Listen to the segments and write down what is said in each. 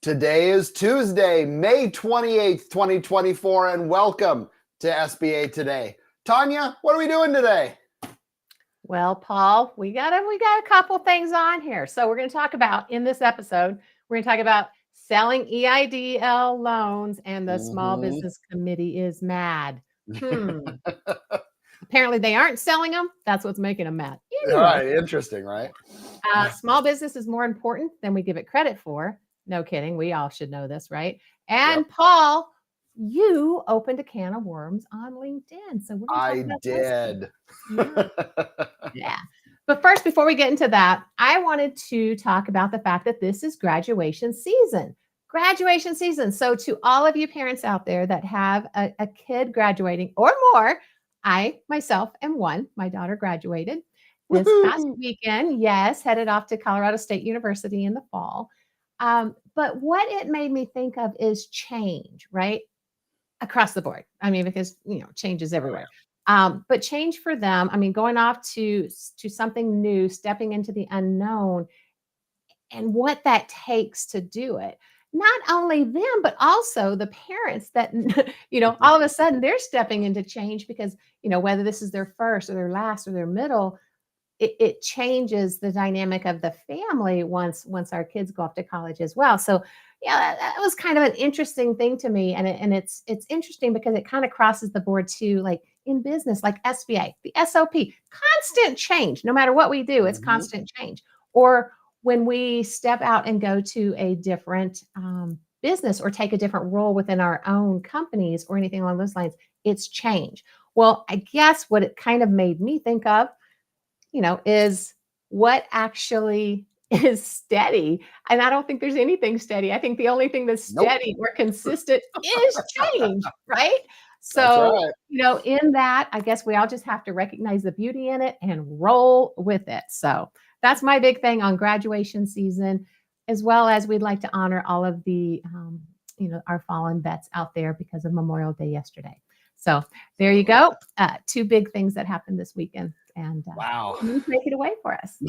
Today is Tuesday, May 28th, 2024, and welcome to SBA Today. Tanya, what are we doing today? Well, Paul, we got a couple things on here. So we're going to talk about, in this episode, we're going to talk about selling EIDL loans, and the Small Business Committee is mad. Apparently they aren't selling them. That's what's making them mad. Anyway, all right, interesting, right? Small business is more important than we give it credit for. No kidding. We all should know this, right? And yep. Paul, you opened a can of worms on LinkedIn. So we're I did. Yeah. But first, before we get into that, I wanted to talk about the fact that this is graduation season. Graduation season. So to all of you parents out there that have a kid graduating or more, I myself am one. My daughter graduated this past weekend. Yes, headed off to Colorado State University in the fall. But what it made me think of is change, right? Across the board. I mean, because, change is everywhere. But change for them, I mean, going off to something new, stepping into the unknown, and what that takes to do it. Not only them, but also the parents that, all of a sudden they're stepping into change because, whether this is their first or their last or their middle, it changes the dynamic of the family once our kids go off to college as well. So yeah, that was kind of an interesting thing to me. And it's interesting because it kind of crosses the board too, like in business, like SBA, the SOP, constant change. No matter what we do, it's constant change. Or when we step out and go to a different business or take a different role within our own companies or anything along those lines, it's change. Well, I guess what it kind of made me think of, is what actually is steady. And I don't think there's anything steady. I think the only thing that's steady or consistent is change, right? So, in that, I guess we all just have to recognize the beauty in it and roll with it. So that's my big thing on graduation season, as well as we'd like to honor all of the, our fallen vets out there because of Memorial Day yesterday. So there you go. Two big things that happened this weekend. And wow, take it away for us.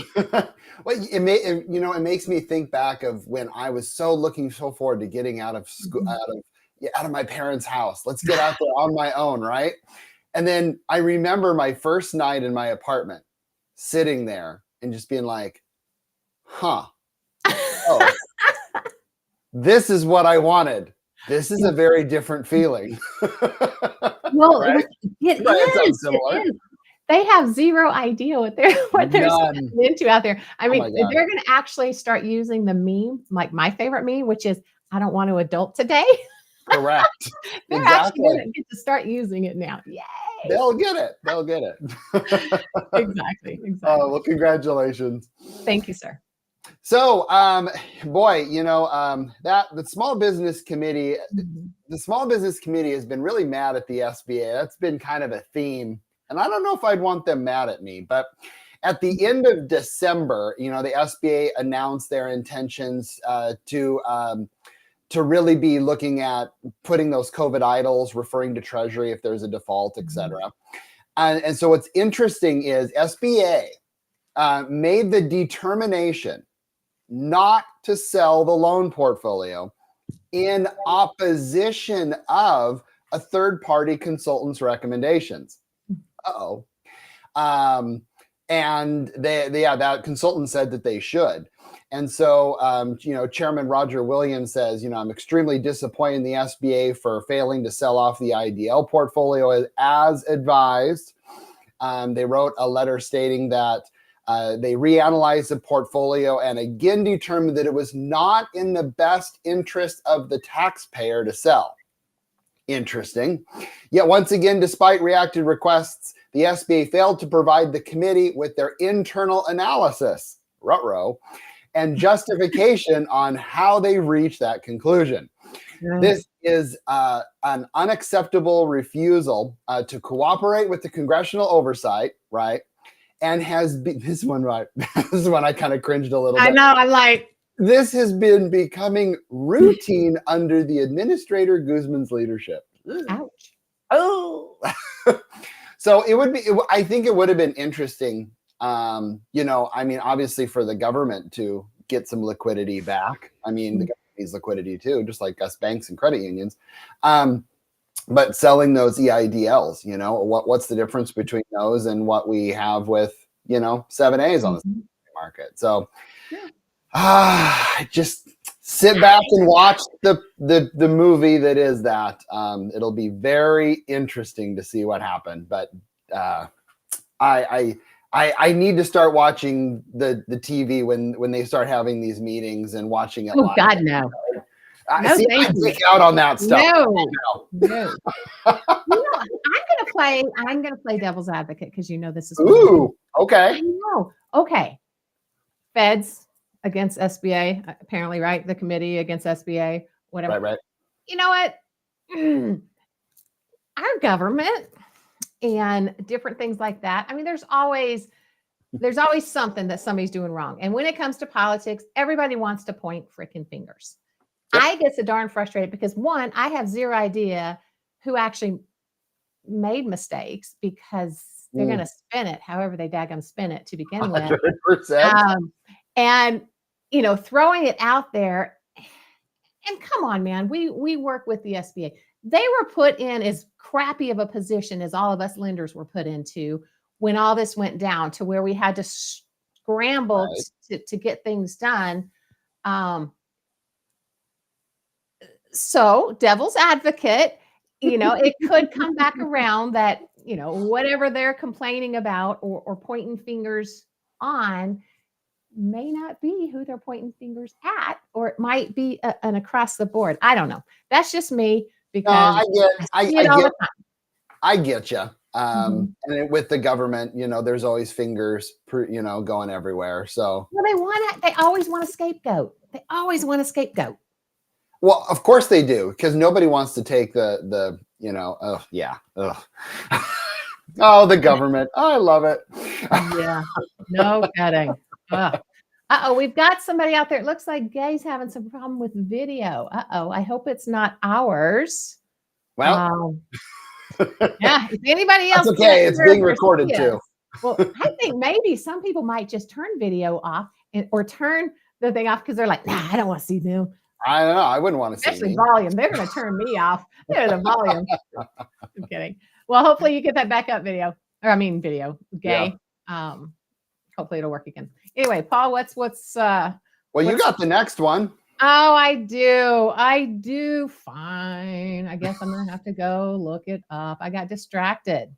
Well, it makes me think back of when I was looking so forward to getting out of school, out of my parents' house. Let's get out there on my own, right? And then I remember my first night in my apartment, sitting there and just being like, this is what I wanted. This is a very different feeling. Well, right? It is. They have zero idea what they're stepping into out there. I mean, they're going to actually start using the meme, like my favorite meme, which is, I don't want to adult today. Correct. They're actually going to get to start using it now. Yay. They'll get it. Exactly. Oh, well, congratulations. Thank you, sir. So, the Small Business Committee, the Small Business Committee has been really mad at the SBA. That's been kind of a theme. And I don't know if I'd want them mad at me, but at the end of December, the SBA announced their intentions to really be looking at putting those COVID idles, referring to Treasury if there's a default, et cetera. And so what's interesting is SBA made the determination not to sell the loan portfolio in opposition of a third-party consultant's recommendations. And that consultant said that they should. And so, Chairman Roger Williams says, I'm extremely disappointed in the SBA for failing to sell off the IDL portfolio as advised. They wrote a letter stating that they reanalyzed the portfolio and again determined that it was not in the best interest of the taxpayer to sell. Interesting. Yet once again, despite reacted requests, the SBA failed to provide the committee with their internal analysis, and justification on how they reached that conclusion. This is an unacceptable refusal to cooperate with the congressional oversight, right? And has been this one, right? This is when I kind of cringed a little bit. I know. I'm like, this has been becoming routine under the Administrator Guzman's leadership. Ouch. Oh. So I think it would have been interesting, obviously for the government to get some liquidity back. I mean, the government needs liquidity too, just like us banks and credit unions. But selling those EIDLs, what's the difference between those and what we have with, 7As on the market? So just sit back and watch the movie that is that. It'll be very interesting to see what happened. But I need to start watching the TV when they start having these meetings and watching it live. God, no. I freak out on that stuff. No. I'm gonna play devil's advocate because this is okay. Okay. Feds against SBA, apparently, right? The committee against SBA, whatever. Right. You know what? Our government and different things like that. I mean, there's always something that somebody's doing wrong. And when it comes to politics, everybody wants to point freaking fingers. Yep. I get so darn frustrated because one, I have zero idea who actually made mistakes because they're going to spin it however they daggum spin it to begin with. 100%. And, throwing it out there. And come on, man, we work with the SBA. They were put in as crappy of a position as all of us lenders were put into when all this went down to where we had to scramble to get things done. So devil's advocate, it could come back around that, whatever they're complaining about or pointing fingers on may not be who they're pointing fingers at, or it might be an across the board. I don't know. That's just me because I get you. And with the government, there's always fingers, going everywhere. So they always want a scapegoat. Well, of course they do, because nobody wants to take the the government. I love it. Yeah, no kidding. We've got somebody out there. It looks like Gay's having some problem with video. I hope it's not ours. Well, yeah. If anybody else, that's okay. It's being recorded too. Well, I think maybe some people might just turn video off or turn the thing off because they're like, nah, I don't want to see them. I don't know. I wouldn't want to see especially volume. They're going to turn me off. They're the volume. I'm kidding. Well, hopefully you get that backup video. Video. Gay. Yeah. Hopefully it'll work again. Anyway, Paul, what's well, you got the next one. Oh, I do. Fine. I guess I'm gonna have to go look it up. I got distracted.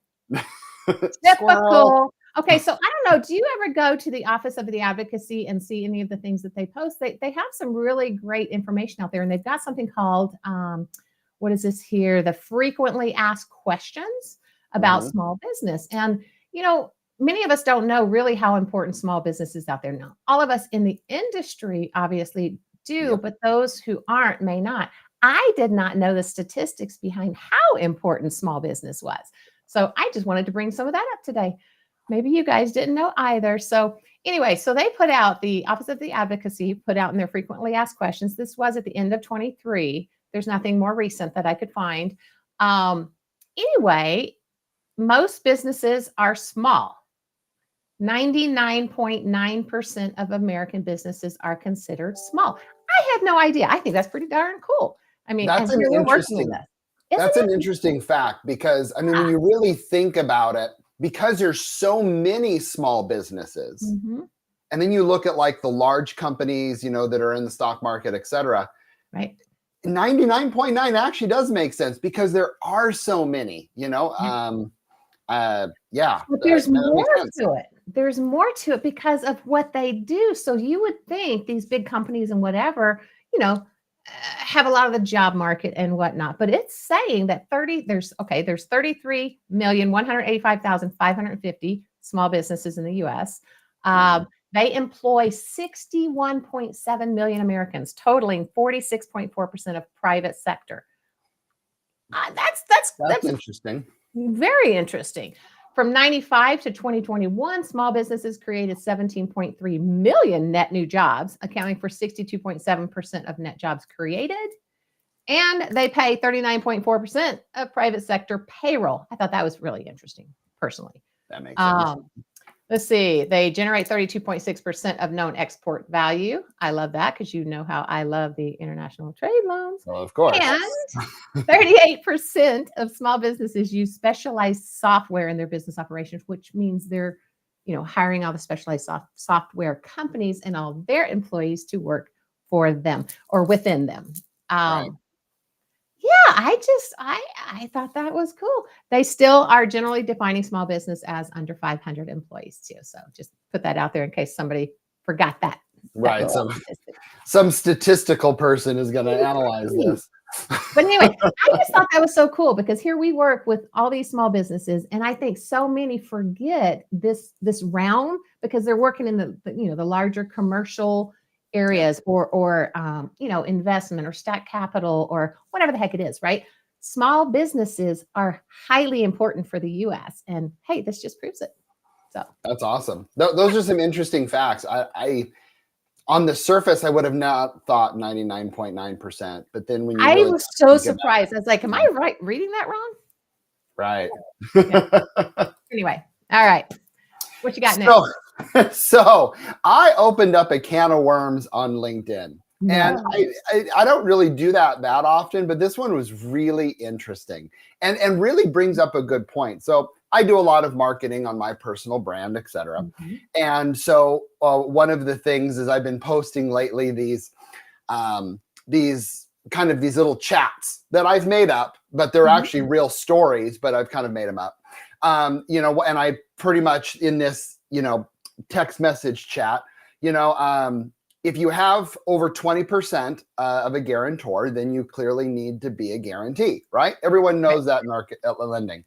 Typical. Okay, so I don't know. Do you ever go to the Office of the Advocacy and see any of the things that they post? They have some really great information out there, and they've got something called what is this here? The frequently asked questions about small business. And many of us don't know really how important small business is out there now. All of us in the industry obviously do, but those who aren't may not. I did not know the statistics behind how important small business was. So I just wanted to bring some of that up today. Maybe you guys didn't know either. So anyway, so they put out, the Office of the Advocacy put out in their frequently asked questions. This was at the end of 23. There's nothing more recent that I could find. Anyway, most businesses are small. 99.9% of American businesses are considered small. I had no idea. I think that's pretty darn cool. I mean, that's an interesting fact because, when you really think about it, because there's so many small businesses, and then you look at like the large companies, that are in the stock market, et cetera. Right. 99.9 actually does make sense because there are so many, But there's more to it. There's more to it because of what they do. So you would think these big companies and whatever, have a lot of the job market and whatnot. But it's saying that there's 33,185,550 small businesses in the U.S. They employ 61.7 million Americans, totaling 46.4% of private sector. That's interesting. Very interesting. From 95 to 2021, small businesses created 17.3 million net new jobs, accounting for 62.7% of net jobs created. And they pay 39.4% of private sector payroll. I thought that was really interesting, personally. That makes sense. Let's see. They generate 32.6% of known export value. I love that because you know how I love the international trade loans. Well, of course. And 38% of small businesses use specialized software in their business operations, which means they're, hiring all the specialized software companies and all their employees to work for them or within them. Right. Yeah, I thought that was cool. They still are generally defining small business as under 500 employees too. So just put that out there in case somebody forgot that. Right. Some statistical person is going to analyze this. But anyway, I just thought that was so cool because here we work with all these small businesses, and I think so many forget this realm because they're working in the larger commercial areas or investment or stack capital or whatever the heck it is, right? Small businesses are highly important for the U.S. and hey, this just proves it. So that's awesome. Those are some interesting facts. I on the surface, I would have not thought 99.9%, but then when you I was so surprised. I was like, am I reading that wrong? Right. Yeah. Anyway, all right. What you got next? So I opened up a can of worms on LinkedIn. And I don't really do that often, but this one was really interesting and really brings up a good point. So I do a lot of marketing on my personal brand, et cetera. Mm-hmm. And so one of the things is I've been posting lately these little chats that I've made up, but they're actually real stories, but I've kind of made them up. And I pretty much in this, text message chat, if you have over 20% of a guarantor, then you clearly need to be a guarantee, right? Everyone knows that in market lending,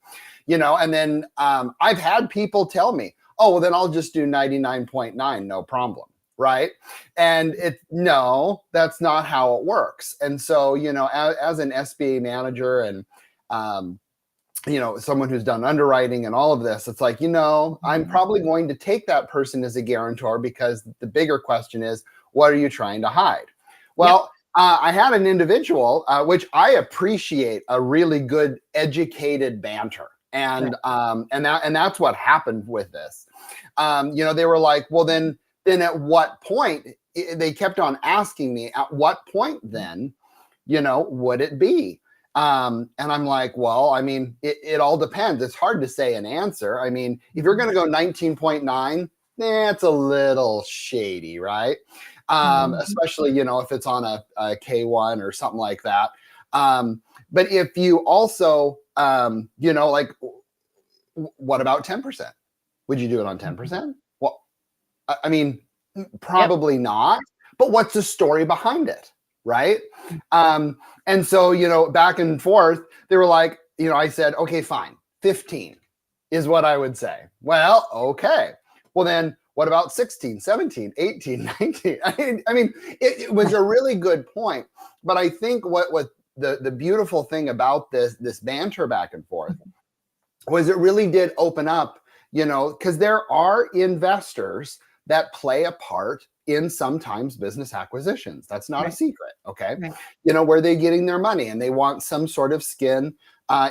and then I've had people tell me, oh, well, then I'll just do 99.9, no problem, right? And no, that's not how it works. And so, as an SBA manager and, someone who's done underwriting and all of this, it's like, I'm probably going to take that person as a guarantor because the bigger question is, what are you trying to hide? Well, I had an individual, which I appreciate a really good educated banter. And that's what happened with this. They were like, well, then at what point, they kept on asking me, at what point then, would it be? And I'm like, well, I mean, it all depends. It's hard to say an answer. I mean, if you're going to go 19.9, it's a little shady, right? Especially, if it's on a K1 or something like that. But if you also, like, what about 10%? Would you do it on 10%? Well, I mean, probably not. But what's the story behind it, right? And so, back and forth, they were like, I said, okay, fine, 15 is what I would say. Well, okay. Well, then what about 16, 17, 18, 19? I mean, it was a really good point. But I think what the beautiful thing about this banter back and forth was it really did open up, because there are investors that play a part in sometimes business acquisitions. That's not a secret, okay? Where they're getting their money and they want some sort of skin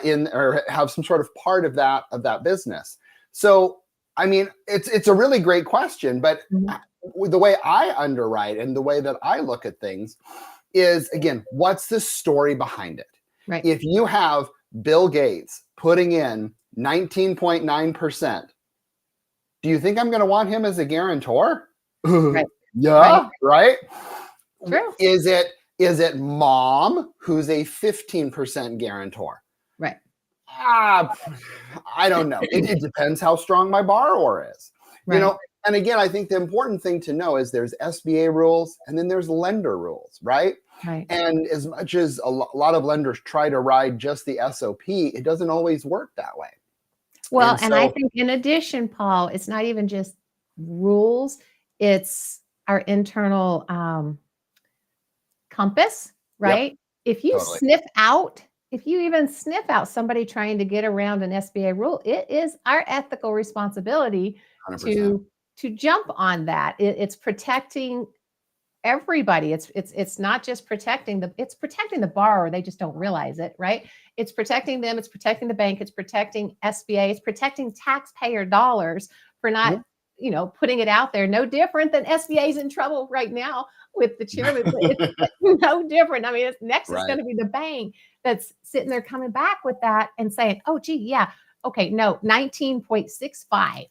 in or have some sort of part of that business. So, I mean, it's a really great question, but the way I underwrite and the way that I look at things is, again, what's the story behind it? Right. If you have Bill Gates putting in 19.9%, do you think I'm going to want him as a guarantor? Right. Yeah, right? True. Is it mom who's a 15% guarantor? Right. I don't know. It depends how strong my borrower is. Right. And again, I think the important thing to know is there's SBA rules and then there's lender rules, right? Right. And as much as a lot of lenders try to ride just the SOP, it doesn't always work that way. Well, and I think in addition, Paul, it's not even just rules, it's our internal compass, right? Yep. If you if you even sniff out somebody trying to get around an SBA rule, it is our ethical responsibility 100%. to jump on that. It's protecting everybody. It's not just protecting it's protecting the borrower. They just don't realize it, right? It's protecting them. It's protecting the bank. It's protecting SBA. It's protecting taxpayer dollars for not putting it out there. No different than SBA's in trouble right now with the chairman. But it's no different. I mean, next is going to be the bank that's sitting there coming back with that and saying, oh, gee, yeah, okay, no, 19.65.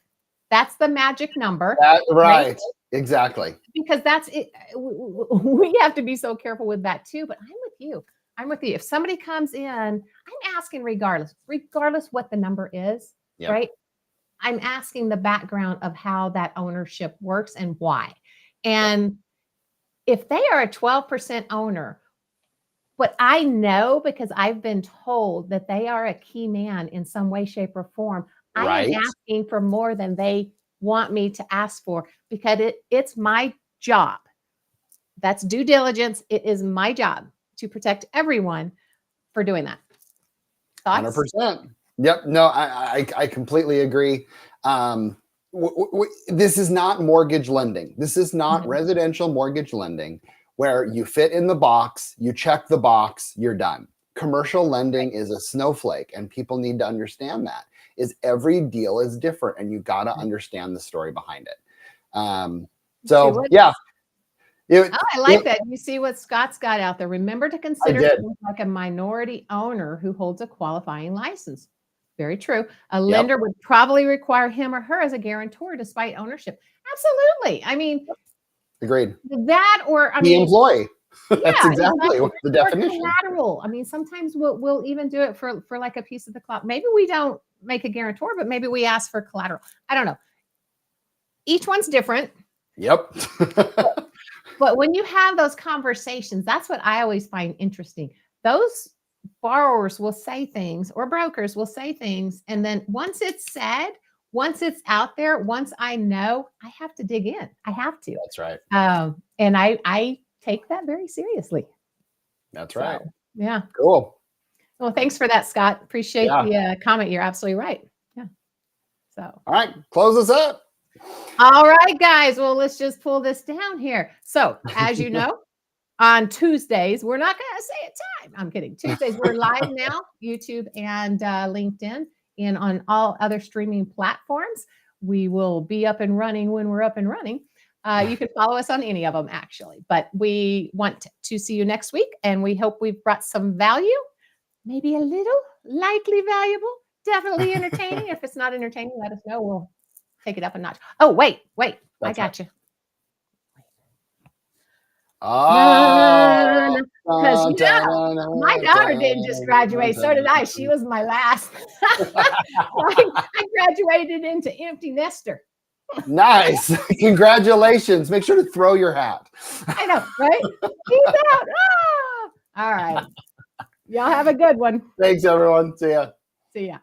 That's the magic number. Right. Exactly. Because that's it. We have to be so careful with that too. But I'm with you. If somebody comes in, I'm asking regardless what the number is, right? I'm asking the background of how that ownership works and why. And if they are a 12% owner, what I know, because I've been told that they are a key man in some way, shape, or form, I am asking for more than they want me to ask for, because it's my job. That's due diligence. It is my job to protect everyone for doing that. Thoughts? 100%. Yep. No, I completely agree. This is not mortgage lending. This is not residential mortgage lending where you fit in the box, you check the box, you're done. Commercial lending is a snowflake, and people need to understand that. Every deal is different, and you got to understand the story behind it. So yeah. I like that. You see what Scott's got out there. Remember to consider things like a minority owner who holds a qualifying license. Very true. A lender would probably require him or her as a guarantor despite ownership. Absolutely. I mean, agreed. That, or the employee. That's exactly what the definition. Collateral. I mean, sometimes we'll even do it for like a piece of the clout. Maybe we don't make a guarantor, but maybe we ask for collateral. I don't know. Each one's different. Yep. But when you have those conversations, that's what I always find interesting. Those borrowers will say things, or brokers will say things, and then once it's said, once it's out there, once I know, I have to dig in. I have to. That's right. And I take that very seriously. That's right. So, yeah. Cool. Well, thanks for that, Scott. Appreciate the comment. You're absolutely right. Yeah. So. All right. Close us up. All right, guys. Well, let's just pull this down here. So, as you know, on Tuesdays, we're not going to say a time. I'm kidding. Tuesdays, we're live now, YouTube and LinkedIn, and on all other streaming platforms. We will be up and running when we're up and running. You can follow us on any of them, actually. But we want to see you next week, and we hope we've brought some value, maybe a little, lightly valuable, definitely entertaining. If it's not entertaining, let us know. We'll take it up a notch. Oh, wait. I got you. Oh, because my daughter didn't just graduate, so did I. She was my last. I graduated into empty nester. Nice. Congratulations. Make sure to throw your hat. I know, right? He's out. Ah! All right. Y'all have a good one. Thanks, everyone. See ya. See ya.